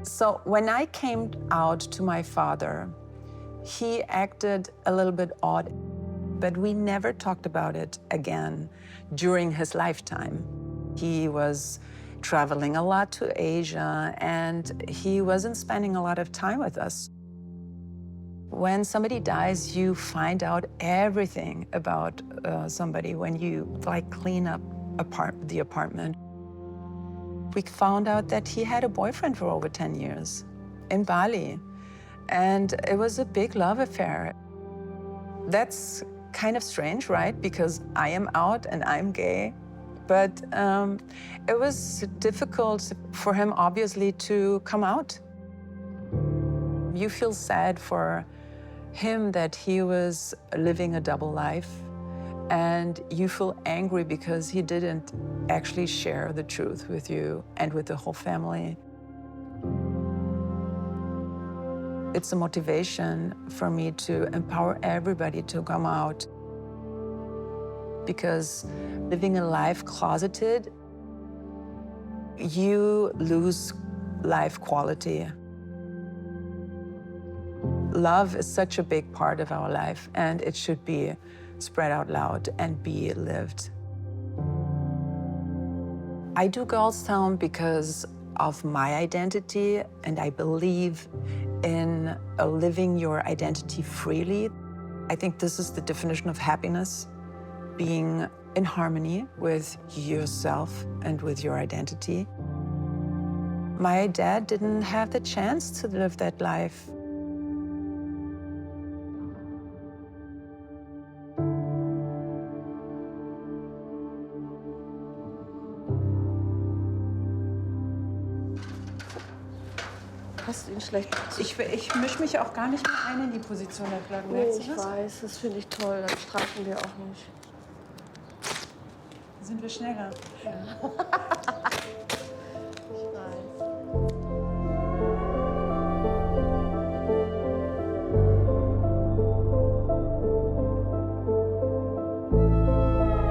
So when I came out to my father, he acted a little bit odd, but we never talked about it again during his lifetime. He was traveling a lot to Asia, and he wasn't spending a lot of time with us. When somebody dies, you find out everything about somebody when you clean up the apartment. We found out that he had a boyfriend for over 10 years in Bali, and it was a big love affair. That's kind of strange, right? Because I am out and I'm gay. But it was difficult for him, obviously, to come out. You feel sad for him that he was living a double life, and you feel angry because he didn't actually share the truth with you and with the whole family. It's a motivation for me to empower everybody to come out, because living a life closeted, you lose life quality. Love is such a big part of our life, and it should be spread out loud and be lived. I do Girls Town because of my identity, and I believe in living your identity freely. I think this is the definition of happiness, being in harmony with yourself and with your identity. My dad didn't have the chance to live that life. Passt Ihnen schlecht. Ich mische mich auch gar nicht mehr ein in die Position der Flaggen. Nee, ich weiß, das finde ich toll. Das streichen wir auch nicht. Sind wir schneller? Ja.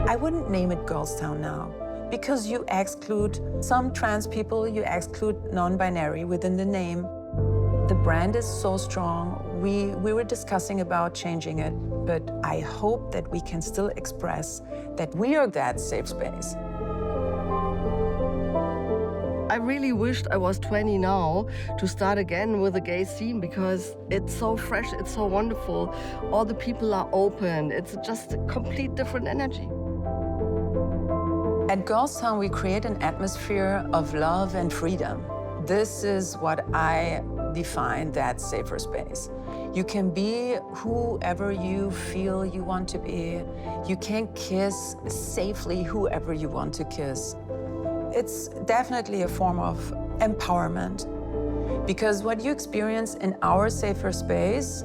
I wouldn't name it Girls Town now, because you exclude some trans people, you exclude non-binary within the name. The brand is so strong. We were discussing about changing it, but I hope that we can still express that we are that safe space. I really wished I was 20 now to start again with the gay scene, because it's so fresh, it's so wonderful. All the people are open. It's just a complete different energy. At Girls Town, we create an atmosphere of love and freedom. This is what I define that safer space. You can be whoever you feel you want to be. You can kiss safely whoever you want to kiss. It's definitely a form of empowerment, because what you experience in our safer space,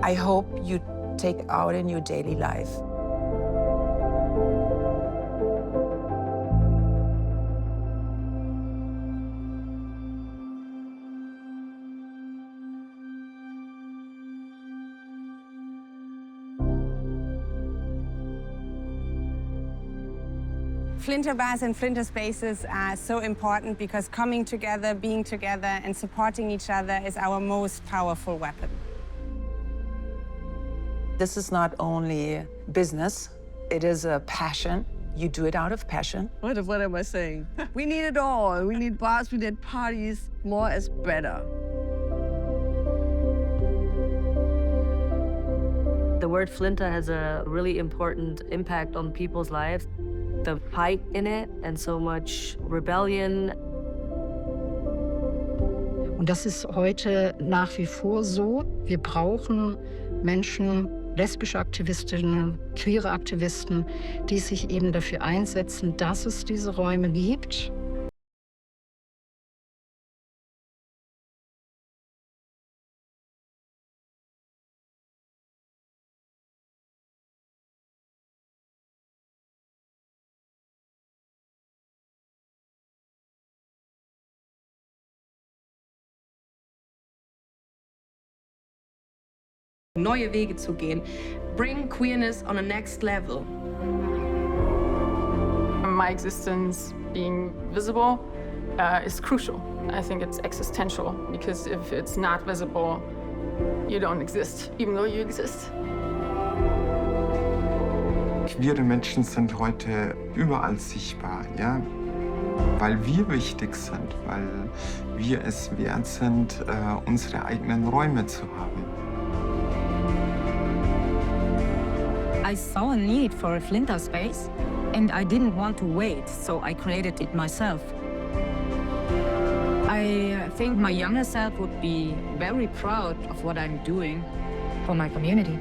I hope you take out in your daily life. FLINTA bars and FLINTA spaces are so important because coming together, being together, and supporting each other is our most powerful weapon. This is not only business, it is a passion. You do it out of passion. What am I saying? We need it all. We need bars, we need parties. More is better. The word FLINTA has a really important impact on people's lives. The fight in it and so much rebellion. Und das ist heute nach wie vor so. Wir brauchen Menschen, lesbische Aktivistinnen, queere Aktivisten, die sich eben dafür einsetzen, dass es diese Räume gibt. Neue Wege zu gehen. Bring queerness on a next level. My existence being visible is crucial. I think it's existential, because if it's not visible, you don't exist, even though you exist. Queere Menschen sind heute überall sichtbar, ja? Weil wir wichtig sind, weil wir es wert sind, unsere eigenen Räume zu haben. I saw a need for a FLINTA space, and I didn't want to wait, so I created it myself. I think my younger self would be very proud of what I'm doing for my community.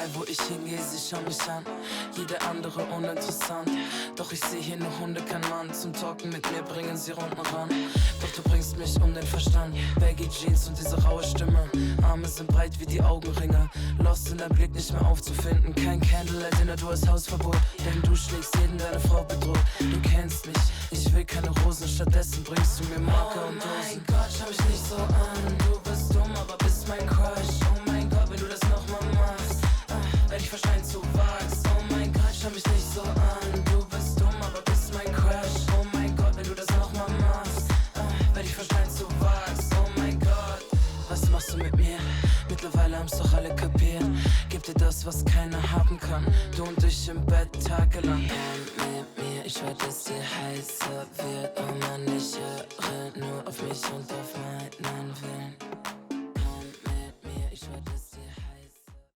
Egal wo ich hingehe, sie schauen mich an. Jede andere uninteressant. Doch ich sehe hier nur Hunde, kein Mann. Zum Talken mit mir bringen sie Runden ran. Doch du bringst mich um den Verstand. Baggy Jeans und diese raue Stimme. Arme sind breit wie die Augenringe. Lost in deinem Blick nicht mehr aufzufinden. Kein Candlelight Dinner, du hast Hausverbot. Denn du schlägst jeden, deine Frau bedroht. Du kennst mich, ich will keine Rosen. Stattdessen bringst du mir Marker und Dosen. Oh mein Gott, schau mich nicht so an. Du bist dumm, aber bist mein Crush. Oh mein Gott, wenn du das nochmal machst, werd ich wahrscheinlich zu wachs. Oh mein Gott, schau mich nicht so an. Du bist dumm, aber bist mein Crush. Oh mein Gott, wenn du das nochmal machst, werd ich wahrscheinlich zu wachs. Oh mein Gott, was machst du mit mir? Mittlerweile haben's doch alle kapiert. Gib dir das, was keiner haben kann. Du und ich im Bett tagelang. Mit mir, ich weiß, dass dir heißer wird. Oh Mann, ich